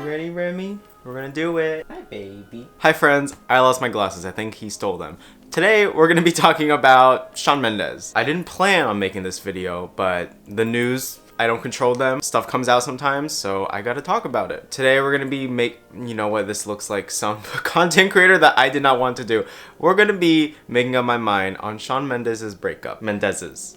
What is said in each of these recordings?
ready, Remy? We're gonna do it. Hi, baby. Hi, friends. I lost my glasses. I think he stole them. Today, we're gonna be talking about Shawn Mendes. I didn't plan on making this video, but the news, I don't control them. Stuff comes out sometimes, so I gotta talk about it. Today, we're gonna be you know what, this looks like some content creator that I did not want to do. We're gonna be making up my mind on Shawn Mendes' breakup. Mendes.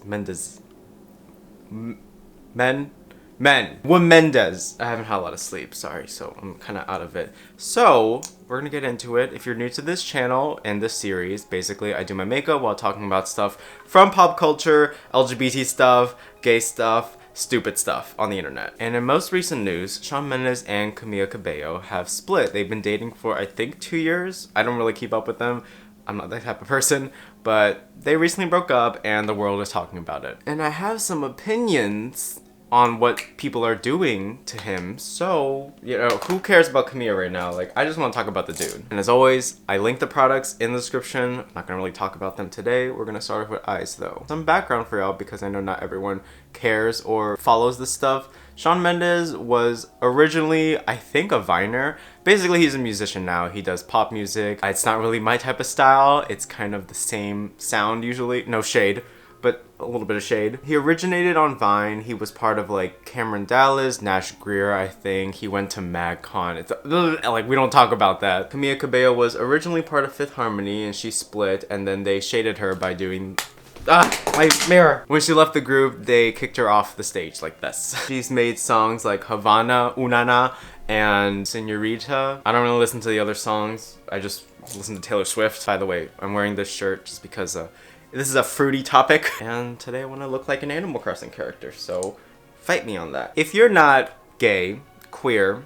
I haven't had a lot of sleep, sorry, so I'm kind of out of it. So, we're gonna get into it. If you're new to this channel and this series, basically I do my makeup while talking about stuff from pop culture, LGBT stuff, gay stuff, stupid stuff on the internet. And in most recent news, Shawn Mendes and Camila Cabello have split. They've been dating for, I think, 2 years. I don't really keep up with them. I'm not that type of person, but they recently broke up and the world is talking about it. And I have some opinions on what people are doing to him, so, you know, who cares about Camilla right now? Like, I just want to talk about the dude. And as always, I link the products in the description. I'm not gonna really talk about them today. We're gonna start off with eyes, though. Some background for y'all, because I know not everyone cares or follows this stuff. Shawn Mendes was originally, I think, a Viner. Basically, he's a musician now. He does pop music. It's not really my type of style. It's kind of the same sound usually. No shade, but a little bit of shade. He originated on Vine. He was part of like Cameron Dallas, Nash Greer, I think. He went to MagCon. It's like, we don't talk about that. Camila Cabello was originally part of Fifth Harmony and she split, and then they shaded her by doing my mirror. When she left the group, they kicked her off the stage like this. She's made songs like Havana, Unana, and Senorita. I don't really listen to the other songs. I just listen to Taylor Swift. By the way, I'm wearing this shirt just because this is a fruity topic. And today I want to look like an Animal Crossing character, so fight me on that. If you're not gay, queer,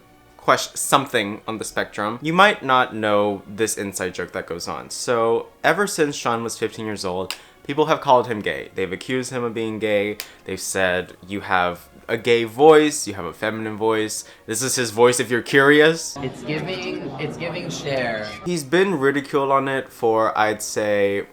something on the spectrum, you might not know this inside joke that goes on. So ever since Shawn was 15 years old, people have called him gay. They've accused him of being gay. They've said, you have a gay voice, you have a feminine voice. This is his voice if you're curious. It's giving share. He's been ridiculed on it for, I'd say,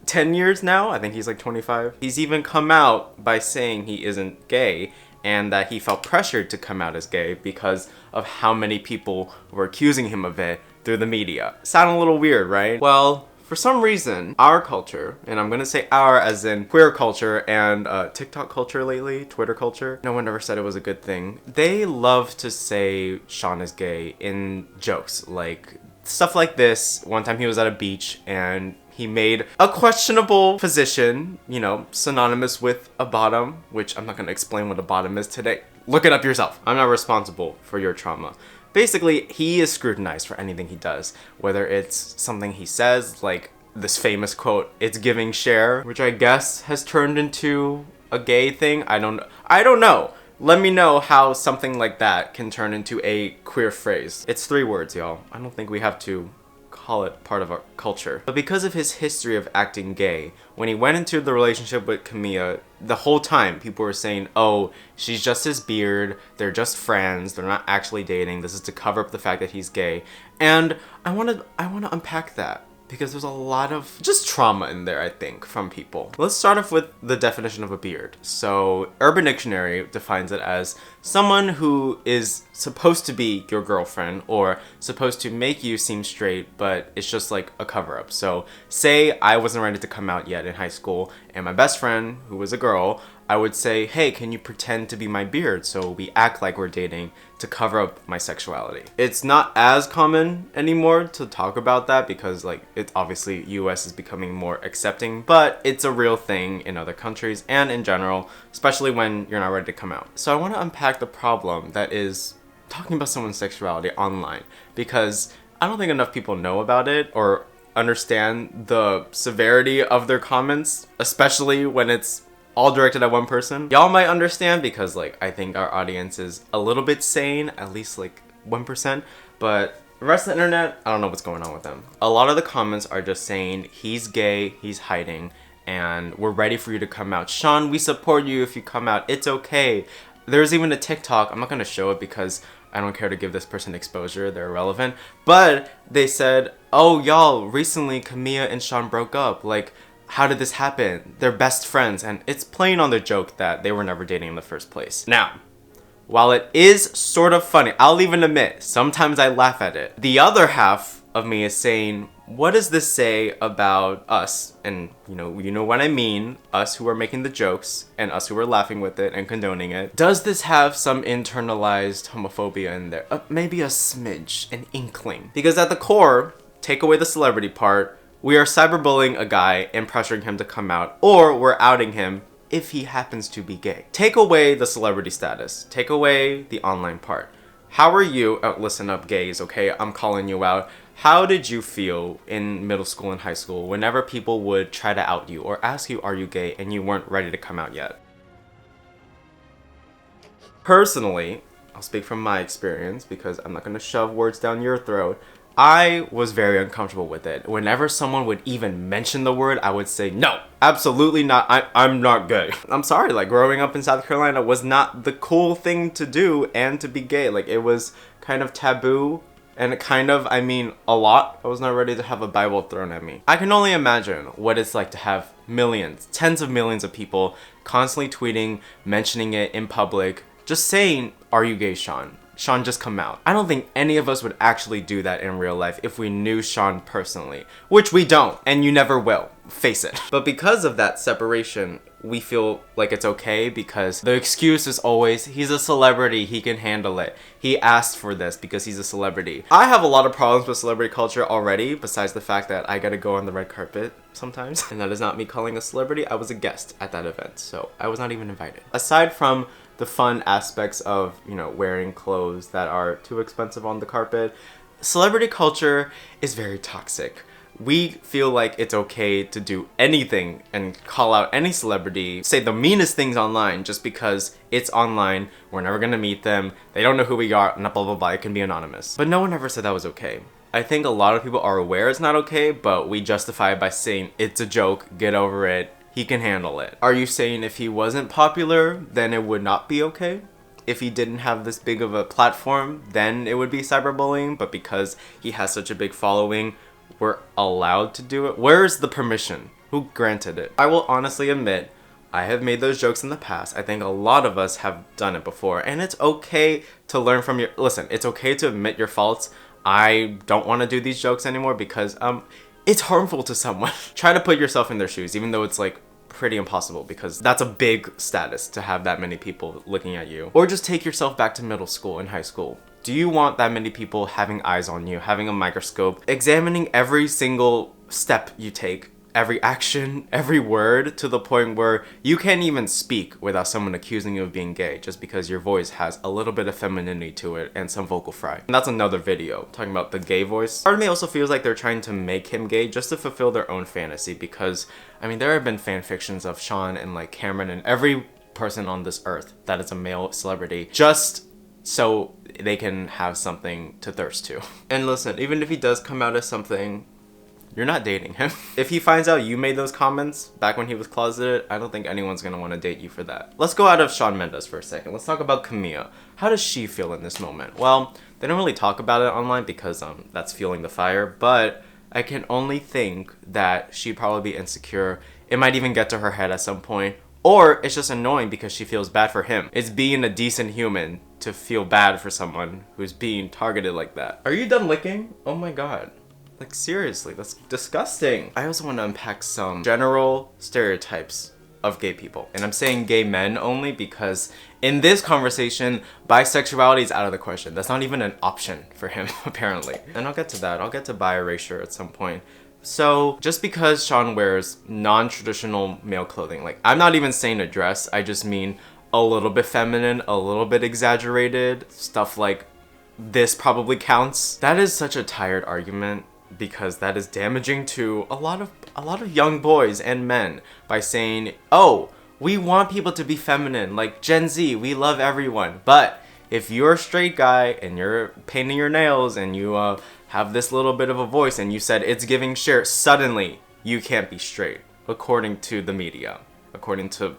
10 years now. I think he's like 25. He's even come out by saying he isn't gay and that he felt pressured to come out as gay because of how many people were accusing him of it through the media. Sound a little weird, right? Well, for some reason, our culture, and I'm gonna say our as in queer culture and TikTok culture lately, Twitter culture, no one ever said it was a good thing. They love to say Shawn is gay in jokes, like stuff like this. One time he was at a beach and he made a questionable position, you know, synonymous with a bottom, which I'm not gonna explain what a bottom is today. Look it up yourself. I'm not responsible for your trauma. Basically, he is scrutinized for anything he does, whether it's something he says, like this famous quote, "It's giving share," which I guess has turned into a gay thing. I don't know. Let me know how something like that can turn into a queer phrase. It's 3 words, y'all. I don't think we have to call it part of our culture. But because of his history of acting gay, when he went into the relationship with Camilla, the whole time people were saying, oh, she's just his beard, they're just friends, they're not actually dating, this is to cover up the fact that he's gay. And I wanna unpack that, because there's a lot of just trauma in there, I think, from people. Let's start off with the definition of a beard. So Urban Dictionary defines it as someone who is supposed to be your girlfriend or supposed to make you seem straight, but it's just like a cover-up. So say I wasn't ready to come out yet in high school and my best friend, who was a girl, I would say, hey, can you pretend to be my beard so we act like we're dating to cover up my sexuality? It's not as common anymore to talk about that because like it's obviously US is becoming more accepting, but it's a real thing in other countries and in general, especially when you're not ready to come out. So I want to unpack the problem that is talking about someone's sexuality online, because I don't think enough people know about it or understand the severity of their comments, especially when it's all directed at one person. Y'all might understand because like I think our audience is a little bit sane, at least like 1%, but the rest of the internet, I don't know what's going on with them. A lot of the comments are just saying he's gay, he's hiding, and we're ready for you to come out. Shawn, we support you if you come out. It's okay. There's even a TikTok, I'm not gonna show it because I don't care to give this person exposure, they're irrelevant, but they said, oh y'all, recently Camilla and Shawn broke up. Like, how did this happen? They're best friends, and it's playing on the joke that they were never dating in the first place. Now, while it is sort of funny, I'll even admit, sometimes I laugh at it. The other half of me is saying, what does this say about us? And you know what I mean, us who are making the jokes and us who are laughing with it and condoning it. Does this have some internalized homophobia in there? Maybe a smidge, an inkling. Because at the core, take away the celebrity part, we are cyberbullying a guy and pressuring him to come out, or we're outing him if he happens to be gay. Take away the celebrity status. Take away the online part. How are you, listen up gays, okay, I'm calling you out. How did you feel in middle school and high school whenever people would try to out you or ask you, are you gay, and you weren't ready to come out yet? Personally, I'll speak from my experience because I'm not gonna shove words down your throat. I was very uncomfortable with it. Whenever someone would even mention the word, I would say, no, absolutely not. I'm not gay. I'm sorry, like growing up in South Carolina was not the cool thing to do and to be gay. Like it was kind of taboo and kind of, I mean, a lot. I was not ready to have a Bible thrown at me. I can only imagine what it's like to have millions, tens of millions of people constantly tweeting, mentioning it in public, just saying, are you gay, Shawn? Shawn, just come out. I don't think any of us would actually do that in real life if we knew Shawn personally, which we don't, and you never will, face it. But because of that separation, we feel like it's okay because the excuse is always, he's a celebrity, he can handle it. He asked for this because he's a celebrity. I have a lot of problems with celebrity culture already, besides the fact that I gotta go on the red carpet sometimes. And that is not me calling a celebrity, I was a guest at that event, so I was not even invited. Aside from the fun aspects of, wearing clothes that are too expensive on the carpet, celebrity culture is very toxic. We feel like it's okay to do anything and call out any celebrity, say the meanest things online just because it's online, we're never gonna meet them, they don't know who we are, blah blah blah, it can be anonymous. But no one ever said that was okay. I think a lot of people are aware it's not okay, but we justify it by saying it's a joke, get over it, he can handle it. Are you saying if he wasn't popular, then it would not be okay? If he didn't have this big of a platform, then it would be cyberbullying, but because he has such a big following, we're allowed to do it? Where is the permission? Who granted it? I will honestly admit, I have made those jokes in the past. I think a lot of us have done it before, and it's okay to learn from your, listen, it's okay to admit your faults. I don't want to do these jokes anymore because, it's harmful to someone. Try to put yourself in their shoes, even though it's like pretty impossible because that's a big status to have that many people looking at you. Or just take yourself back to middle school and high school. Do you want that many people having eyes on you, having a microscope, examining every single step you take, every action, every word, to the point where you can't even speak without someone accusing you of being gay just because your voice has a little bit of femininity to it and some vocal fry? And that's another video talking about the gay voice. Part of me also feels like they're trying to make him gay just to fulfill their own fantasy because, I mean, there have been fan fictions of Shawn and like Cameron and every person on this earth that is a male celebrity just so they can have something to thirst to. And listen, even if he does come out as something, you're not dating him. If he finds out you made those comments back when he was closeted, I don't think anyone's gonna want to date you for that. Let's go out of Shawn Mendes for a second. Let's talk about Camilla. How does she feel in this moment? Well, they don't really talk about it online because that's fueling the fire, but I can only think that she'd probably be insecure. It might even get to her head at some point. Or it's just annoying because she feels bad for him. It's being a decent human to feel bad for someone who's being targeted like that. Are you done licking? Oh my god. Like seriously, that's disgusting. I also want to unpack some general stereotypes of gay people. And I'm saying gay men only because in this conversation, bisexuality is out of the question. That's not even an option for him, apparently. And I'll get to that. I'll get to bi erasure at some point. So just because Shawn wears non-traditional male clothing, like I'm not even saying a dress, I just mean a little bit feminine, a little bit exaggerated, stuff like this probably counts. That is such a tired argument because that is damaging to a lot of young boys and men by saying, oh, we want people to be feminine, like Gen Z, we love everyone. But if you're a straight guy and you're painting your nails and you have this little bit of a voice and you said it's giving share, suddenly you can't be straight, according to the media, according to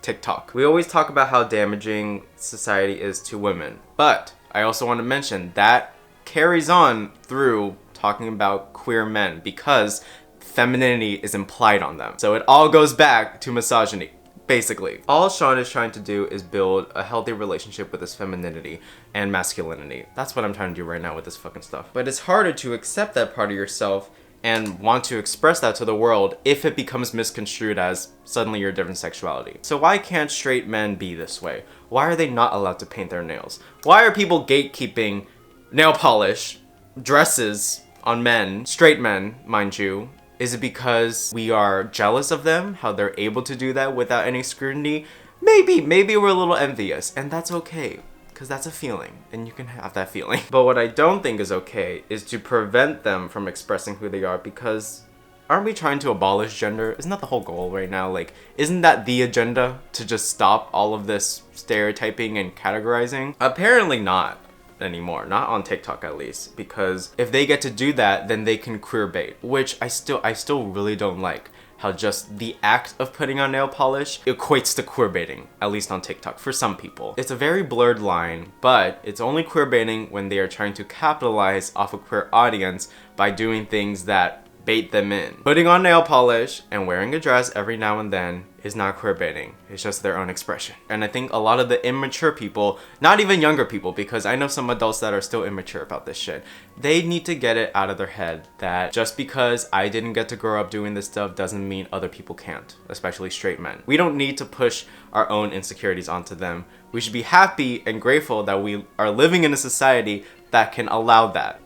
TikTok. We always talk about how damaging society is to women, but I also want to mention that carries on through talking about queer men because femininity is implied on them. So it all goes back to misogyny. Basically, all Shawn is trying to do is build a healthy relationship with his femininity and masculinity. That's what I'm trying to do right now with this fucking stuff. But it's harder to accept that part of yourself and want to express that to the world if it becomes misconstrued as suddenly you're a different sexuality. So why can't straight men be this way? Why are they not allowed to paint their nails? Why are people gatekeeping nail polish, dresses on men, straight men, mind you? Is it because we are jealous of them, how they're able to do that without any scrutiny? Maybe we're a little envious, and that's okay, because that's a feeling, and you can have that feeling. But what I don't think is okay is to prevent them from expressing who they are, because aren't we trying to abolish gender? Isn't that the whole goal right now? Like, isn't that the agenda, to just stop all of this stereotyping and categorizing? Apparently not anymore, not on TikTok at least, because if they get to do that, then they can queerbait, which I still really don't like. How just the act of putting on nail polish equates to queerbaiting, at least on TikTok, for some people. It's a very blurred line, but it's only queerbaiting when they are trying to capitalize off a queer audience by doing things that bait them in. Putting on nail polish and wearing a dress every now and then is not queerbaiting. It's just their own expression. And I think a lot of the immature people, not even younger people, because I know some adults that are still immature about this shit, they need to get it out of their head that just because I didn't get to grow up doing this stuff doesn't mean other people can't, especially straight men. We don't need to push our own insecurities onto them. We should be happy and grateful that we are living in a society that can allow that.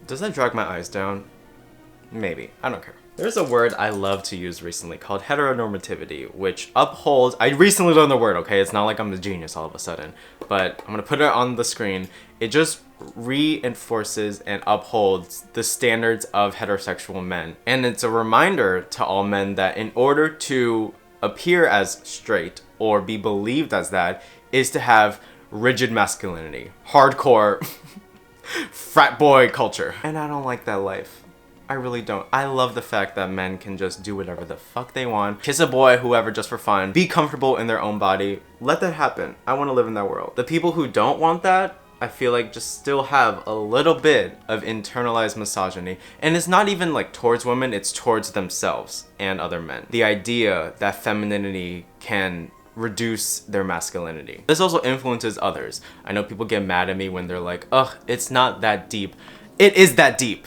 Does that drag my eyes down? Maybe. I don't care. There's a word I love to use recently called heteronormativity, which upholds... I recently learned the word, okay? It's not like I'm a genius all of a sudden. But I'm gonna put it on the screen. It just reinforces and upholds the standards of heterosexual men. And it's a reminder to all men that in order to appear as straight or be believed as that is to have rigid masculinity. Hardcore frat boy culture. And I don't like that life. I really don't. I love the fact that men can just do whatever the fuck they want. Kiss a boy, whoever, just for fun. Be comfortable in their own body. Let that happen. I want to live in that world. The people who don't want that, I feel like just still have a little bit of internalized misogyny. And it's not even like towards women, it's towards themselves and other men. The idea that femininity can reduce their masculinity. This also influences others. I know people get mad at me when they're like, ugh, it's not that deep. It is that deep.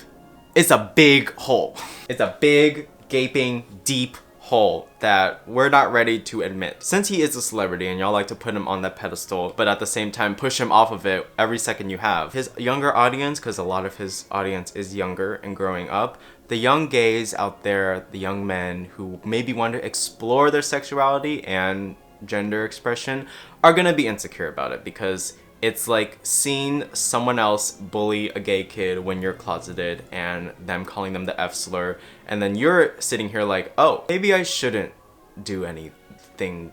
It's a big hole. It's a big, gaping, deep hole that we're not ready to admit. Since he is a celebrity and y'all like to put him on that pedestal, but at the same time push him off of it every second you have. His younger audience, because a lot of his audience is younger and growing up, the young gays out there, the young men who maybe want to explore their sexuality and gender expression are gonna be insecure about it, because it's like seeing someone else bully a gay kid when you're closeted and them calling them the F slur, and then you're sitting here like, oh, maybe I shouldn't do anything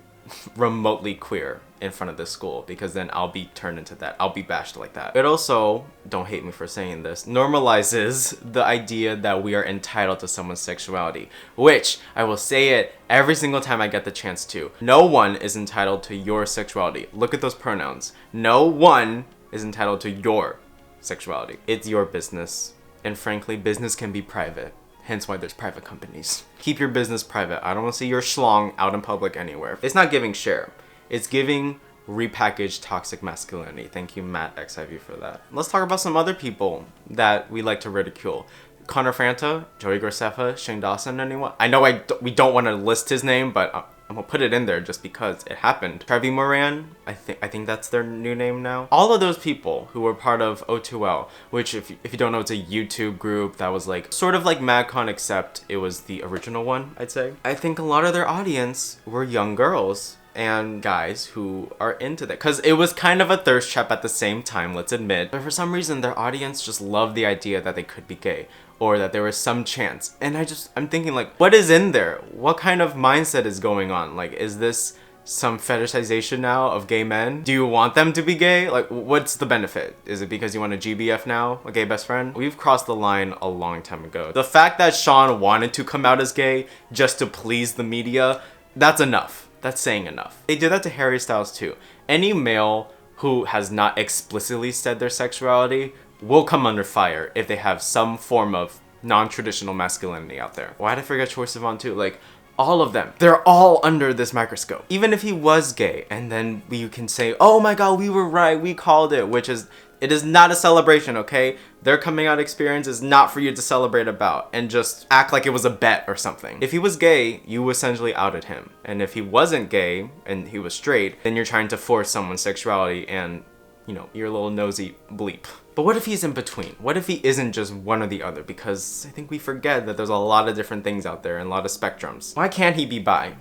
remotely queer in front of this school, because then I'll be turned into that. I'll be bashed like that. It also, don't hate me for saying this, normalizes the idea that we are entitled to someone's sexuality, which I will say it every single time I get the chance to. No one is entitled to your sexuality. Look at those pronouns. No one is entitled to your sexuality. It's your business. And frankly, business can be private. Hence why there's private companies. Keep your business private. I don't want to see your schlong out in public anywhere. It's not giving share. It's giving repackaged toxic masculinity. Thank you, Matt XIV, for that. Let's talk about some other people that we like to ridicule. Connor Franta, Joey Graceffa, Shane Dawson, anyone? I know we don't want to list his name, but I'm gonna put it in there just because it happened. Trevi Moran, I think that's their new name now. All of those people who were part of O2L, which if you don't know, it's a YouTube group that was like sort of like MadCon, except it was the original one, I'd say. I think a lot of their audience were young girls and guys who are into that, because it was kind of a thirst trap at the same time, let's admit. But for some reason, their audience just loved the idea that they could be gay, or that there was some chance. And I'm thinking like, what is in there? What kind of mindset is going on? Like, is this some fetishization now of gay men? Do you want them to be gay? Like, what's the benefit? Is it because you want a GBF now, a gay best friend? We've crossed the line a long time ago. The fact that Shawn wanted to come out as gay just to please the media, that's enough. That's saying enough. They did that to Harry Styles too. Any male who has not explicitly said their sexuality will come under fire if they have some form of non-traditional masculinity out there. Why did I forget Troye Sivan too? Like, All of them. They're all under this microscope. Even if he was gay, and then you can say, oh my god, we were right, we called it, which is, it is not a celebration, okay? Their coming out experience is not for you to celebrate about and just act like it was a bet or something. If he was gay, you essentially outed him. And if he wasn't gay and he was straight, then you're trying to force someone's sexuality and, you know, your little nosy bleep. But what if he's in between? What if he isn't just one or the other? Because I think we forget that there's a lot of different things out there and a lot of spectrums. Why can't he be bi?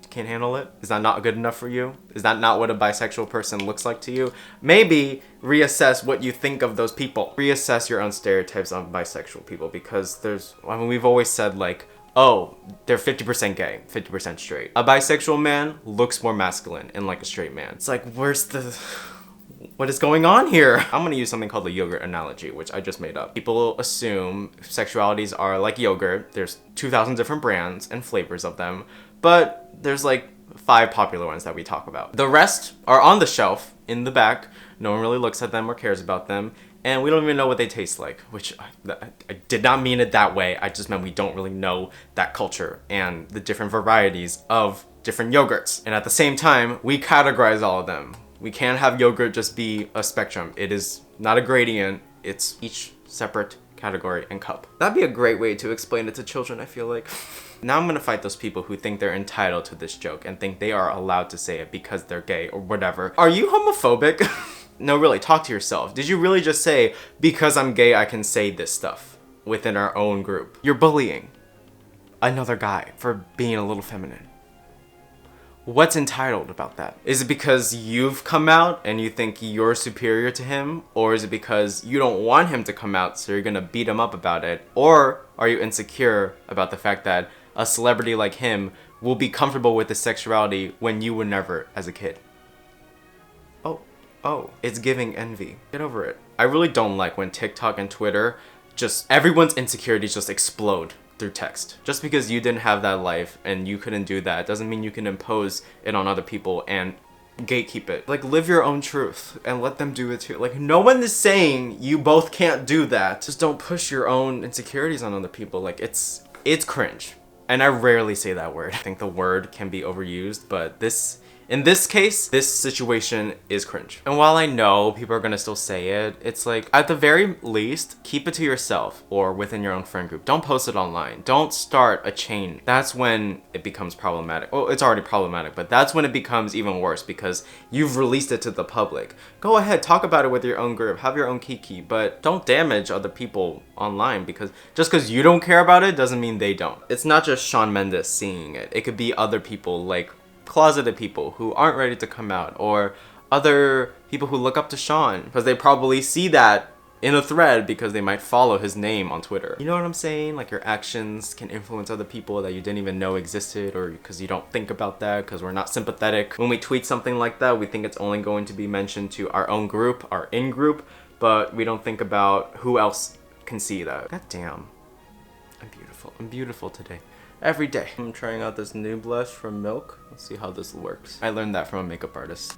Can't handle it? Is that not good enough for you? Is that not what a bisexual person looks like to you? Maybe reassess what you think of those people. Reassess your own stereotypes on bisexual people, because we've always said like, oh, they're 50% gay, 50% straight. A bisexual man looks more masculine and like a straight man. It's like, what is going on here? I'm gonna use something called the yogurt analogy, which I just made up. People assume sexualities are like yogurt. There's 2,000 different brands and flavors of them, but there's like 5 popular ones that we talk about. The rest are on the shelf in the back. No one really looks at them or cares about them, and we don't even know what they taste like, which I did not mean it that way. I just meant we don't really know that culture and the different varieties of different yogurts. And at the same time, we categorize all of them. We can't have yogurt just be a spectrum. It is not a gradient. It's each separate category and cup. That'd be a great way to explain it to children, I feel like. Now I'm gonna fight those people who think they're entitled to this joke and think they are allowed to say it because they're gay or whatever. Are you homophobic? No, really, talk to yourself. Did you really just say, because I'm gay, I can say this stuff within our own group? You're bullying another guy for being a little feminine. What's entitled about that? Is it because you've come out and you think you're superior to him? Or is it because you don't want him to come out so you're gonna beat him up about it? Or are you insecure about the fact that a celebrity like him will be comfortable with his sexuality when you were never as a kid? Oh, it's giving envy. Get over it. I really don't like when TikTok and Twitter just, everyone's insecurities just explode through text. Just because you didn't have that life and you couldn't do that doesn't mean you can impose it on other people and gatekeep it. Like, live your own truth and let them do it too. Like, no one is saying you both can't do that. Just don't push your own insecurities on other people. Like, it's cringe. And I rarely say that word. I think the word can be overused, but in this case, this situation is cringe. And while I know people are gonna still say it, it's like, at the very least, keep it to yourself or within your own friend group. Don't post it online. Don't start a chain. That's when it becomes problematic. Well, it's already problematic, but that's when it becomes even worse because you've released it to the public. Go ahead, talk about it with your own group, have your own kiki, but don't damage other people online, because just because you don't care about it doesn't mean they don't. It's not just Shawn Mendes seeing it. It could be other people, like closeted people who aren't ready to come out, or other people who look up to Shawn because they probably see that in a thread because they might follow his name on Twitter. You know what I'm saying? Like, your actions can influence other people that you didn't even know existed, or because you don't think about that because we're not sympathetic. When we tweet something like that, we think it's only going to be mentioned to our own group, our in-group, but we don't think about who else can see that. God damn. I'm beautiful. I'm beautiful today. Every day. I'm trying out this new blush from Milk. Let's see how this works. I learned that from a makeup artist.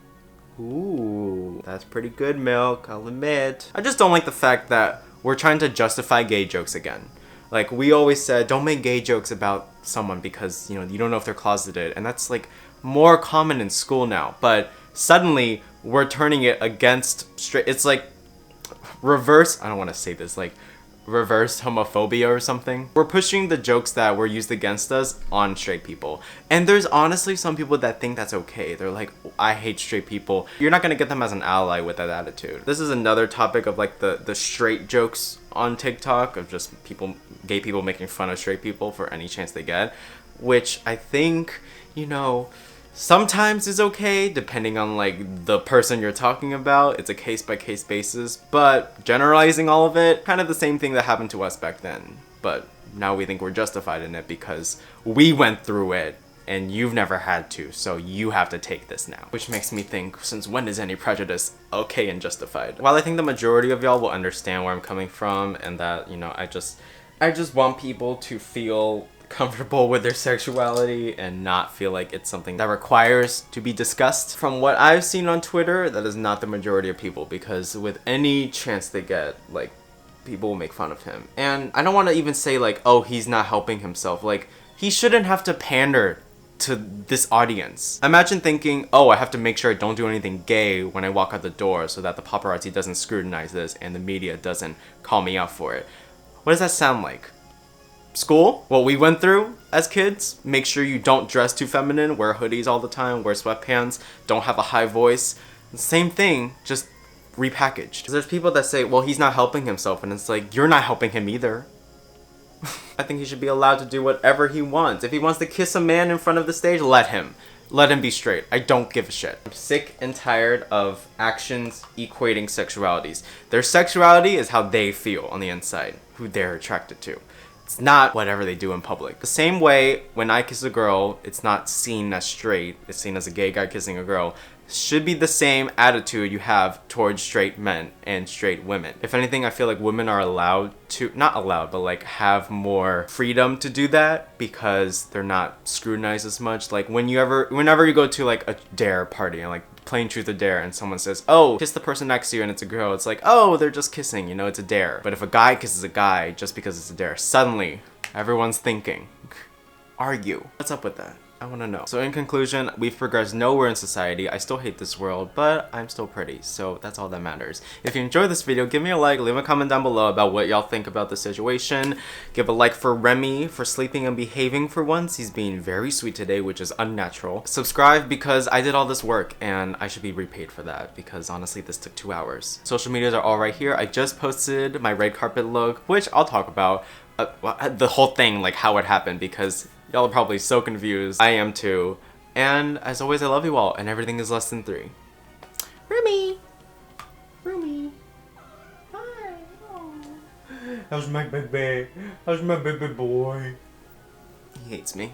Ooh, that's pretty good, Milk, I'll admit. I just don't like the fact that we're trying to justify gay jokes again. Like, we always said, don't make gay jokes about someone because, you know, you don't know if they're closeted. And that's like more common in school now. But suddenly we're turning it against straight. It's like reverse, I don't want to say this, like reverse homophobia or something. We're pushing the jokes that were used against us on straight people. And there's honestly some people that think that's okay. They're like, I hate straight people. You're not gonna get them as an ally with that attitude. This is another topic of like the straight jokes on TikTok, of just gay people making fun of straight people for any chance they get, which I think, you know, sometimes is okay, depending on like the person you're talking about. It's a case-by-case basis, but generalizing all of it, kind of the same thing that happened to us back then. But now we think we're justified in it because we went through it and you've never had to, so you have to take this now. Which makes me think, since when is any prejudice okay and justified? While I think the majority of y'all will understand where I'm coming from, and that, you know, I just want people to feel comfortable with their sexuality and not feel like it's something that requires to be discussed. From what I've seen on Twitter, that is not the majority of people, because with any chance they get, like, people will make fun of him. And I don't want to even say like, oh, he's not helping himself. Like, he shouldn't have to pander to this audience. Imagine thinking, oh, I have to make sure I don't do anything gay when I walk out the door so that the paparazzi doesn't scrutinize this and the media doesn't call me out for it. What does that sound like? School? What we went through as kids? Make sure you don't dress too feminine, wear hoodies all the time, wear sweatpants, don't have a high voice. Same thing, just repackaged. There's people that say, well, he's not helping himself, and it's like, you're not helping him either. I think he should be allowed to do whatever he wants. If he wants to kiss a man in front of the stage, let him. Let him be straight. I don't give a shit. I'm sick and tired of actions equating sexualities. Their sexuality is how they feel on the inside, who they're attracted to. It's not whatever they do in public. The same way when I kiss a girl, it's not seen as straight, it's seen as a gay guy kissing a girl. Should be the same attitude you have towards straight men and straight women. If anything, I feel like women are allowed to, not allowed, but like have more freedom to do that because they're not scrutinized as much. Like whenever you go to like a dare party and like plain truth or dare and someone says, oh, kiss the person next to you and it's a girl, it's like, oh, they're just kissing, you know, it's a dare. But if a guy kisses a guy just because it's a dare, suddenly everyone's thinking, argue. What's up with that? I want to know. So in conclusion, we've progressed nowhere in society. I still hate this world, but I'm still pretty, so that's all that matters. If you enjoyed this video, give me a like, leave a comment down below about what y'all think about the situation. Give a like for Remy for sleeping and behaving for once. He's being very sweet today, which is unnatural. Subscribe because I did all this work and I should be repaid for that because honestly, this took 2 hours. Social medias are all right here. I just posted my red carpet look, which I'll talk about the whole thing, like how it happened, because y'all are probably so confused. I am too. And as always, I love you all, and everything is less than 3. Rumi! Rumi! Hi! Oh. How's my baby? How's my baby boy? He hates me.